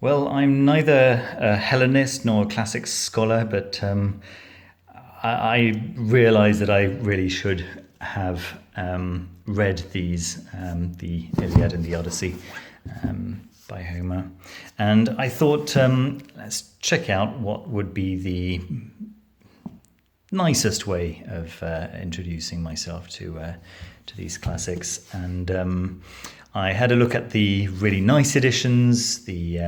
Well, I'm neither a Hellenist nor a classics scholar, but I realise that I really should have read these, the Iliad and the Odyssey by Homer. And I thought, let's check out what would be the nicest way of introducing myself to these classics. And I had a look at the really nice editions, the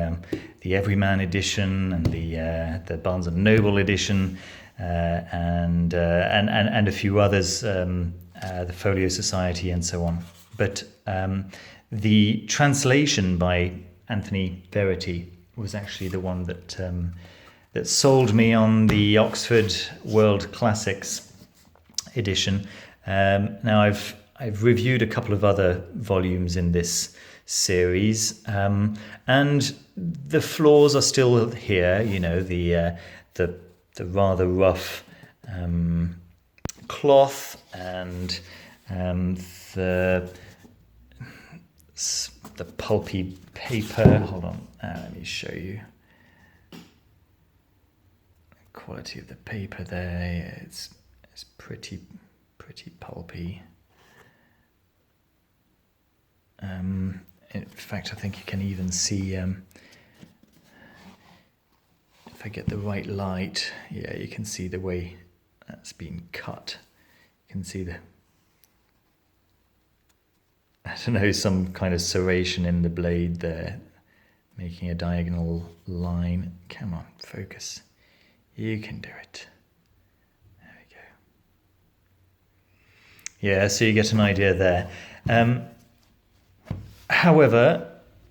Everyman edition, and the Barnes and Noble edition, and a few others, the Folio Society, and so on. But the translation by Anthony Verity was actually the one that sold me on the Oxford World Classics edition. Now I've reviewed a couple of other volumes in this series, and the flaws are still here. You know, the rather rough cloth and the pulpy paper. Hold on, let me show you. Quality of the paper there, it's pretty pulpy. In fact, I think you can even see, if I get the right light, yeah, you can see the way that's been cut. You can see some kind of serration in the blade there, making a diagonal line. Come on, focus. You can do it. There we go. Yeah, so you get an idea there. However,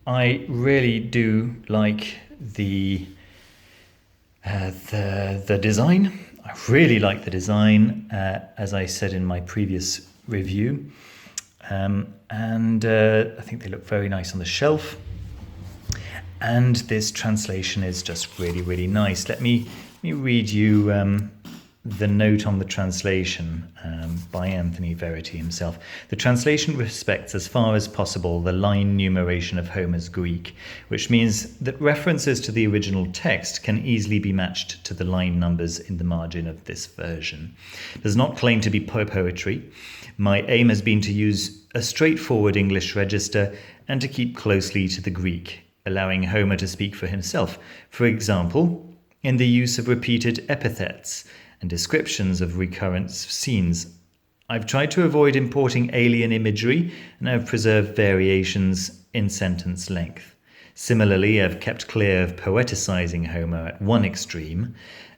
I really do like the design. I really like the design, as I said in my previous review, and I think they look very nice on the shelf. And this translation is just really, really nice. Let me read you the note on the translation by Anthony Verity himself. The translation respects as far as possible the line numeration of Homer's Greek, which means that references to the original text can easily be matched to the line numbers in the margin of this version. It does not claim to be poetry. My aim has been to use a straightforward English register and to keep closely to the Greek, allowing Homer to speak for himself. For example, in the use of repeated epithets and descriptions of recurrent scenes. I've tried to avoid importing alien imagery, and I've preserved variations in sentence length. Similarly, I've kept clear of poeticizing Homer at one extreme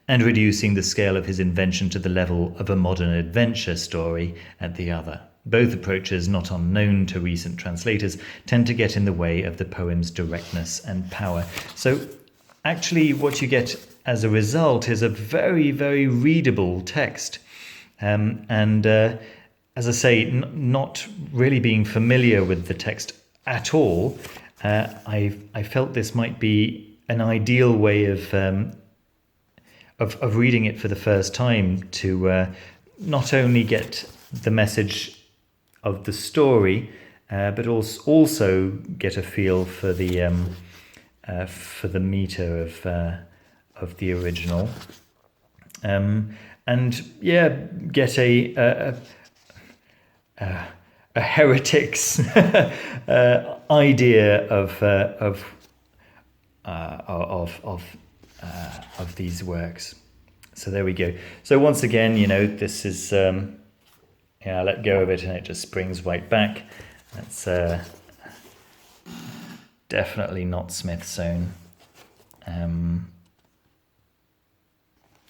and reducing the scale of his invention to the level of a modern adventure story at the other. Both approaches, not unknown to recent translators, tend to get in the way of the poem's directness and power. So actually what you get as a result is a very, very readable text. And as I say, not really being familiar with the text at all, I felt this might be an ideal way of reading it for the first time, to not only get the message of the story, but also get a feel for the meter of the original, and yeah, get a heretic's idea of these works. So there we go. So once again, this is I let go of it and it just springs right back. That's definitely not Smith's own.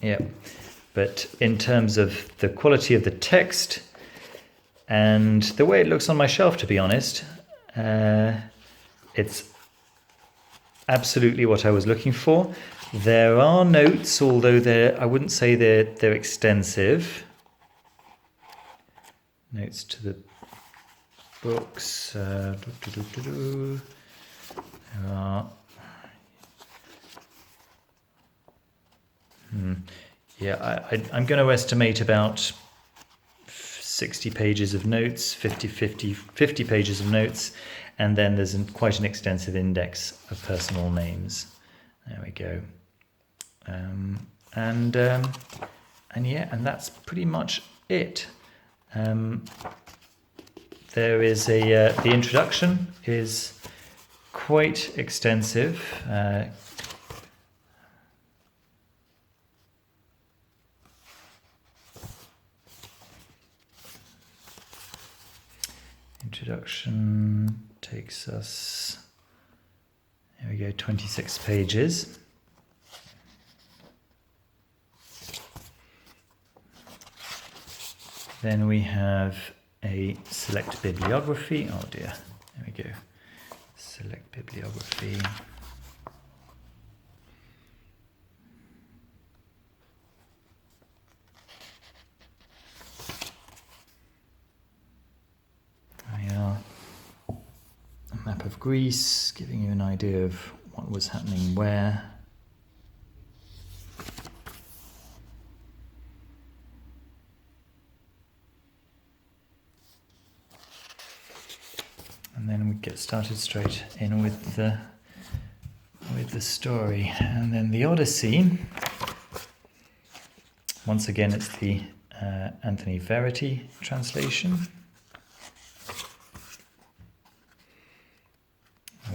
Yeah, but in terms of the quality of the text and the way it looks on my shelf, to be honest, it's absolutely what I was looking for. There are notes, although I wouldn't say they're extensive. Notes to the books. There are. Yeah, I'm going to estimate about 60 pages of notes, 50 pages of notes, And then there's quite an extensive index of personal names. There we go. And that's pretty much it. There is the introduction is quite extensive. Introduction takes us, here we go, 26 pages. Then we have a select bibliography. Oh dear, there we go. Select bibliography. There we are. A map of Greece, giving you an idea of what was happening where. And then we get started straight in with the story. And then the Odyssey, once again it's the Anthony Verity translation,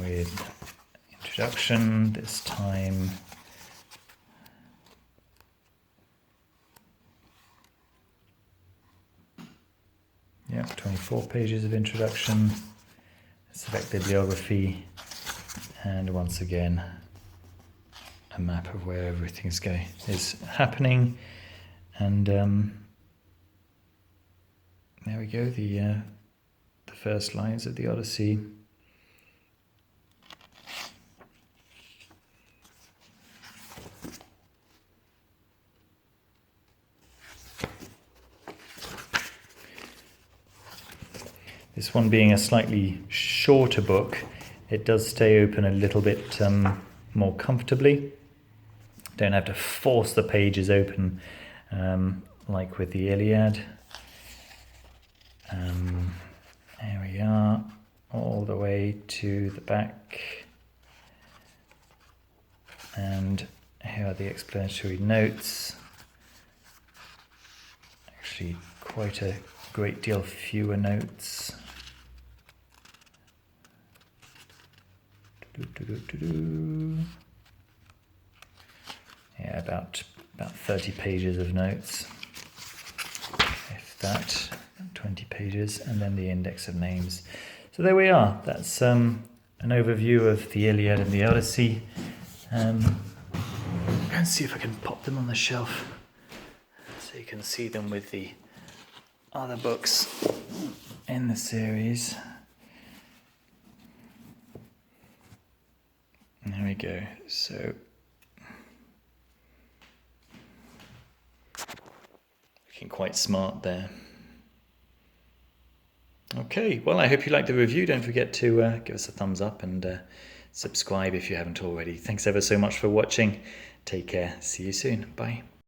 with introduction this time. Yeah, 24 pages of introduction. Select bibliography, and once again a map of where everything is happening. And there we go, the first lines of the Odyssey. This one being a slightly shorter book, it does stay open a little bit more comfortably. Don't have to force the pages open like with the Iliad. There we are, all the way to the back. And here are the explanatory notes. Actually, quite a great deal fewer notes. Yeah, about 30 pages of notes, if that, 20 pages, and then the index of names. So there we are. That's an overview of the Iliad and the Odyssey. Let's see if I can pop them on the shelf so you can see them with the other books in the series. There we go. So looking quite smart there. Okay, well, I hope you liked the review. Don't forget to give us a thumbs up and subscribe if you haven't already. Thanks ever so much for watching. Take care. See you soon. Bye.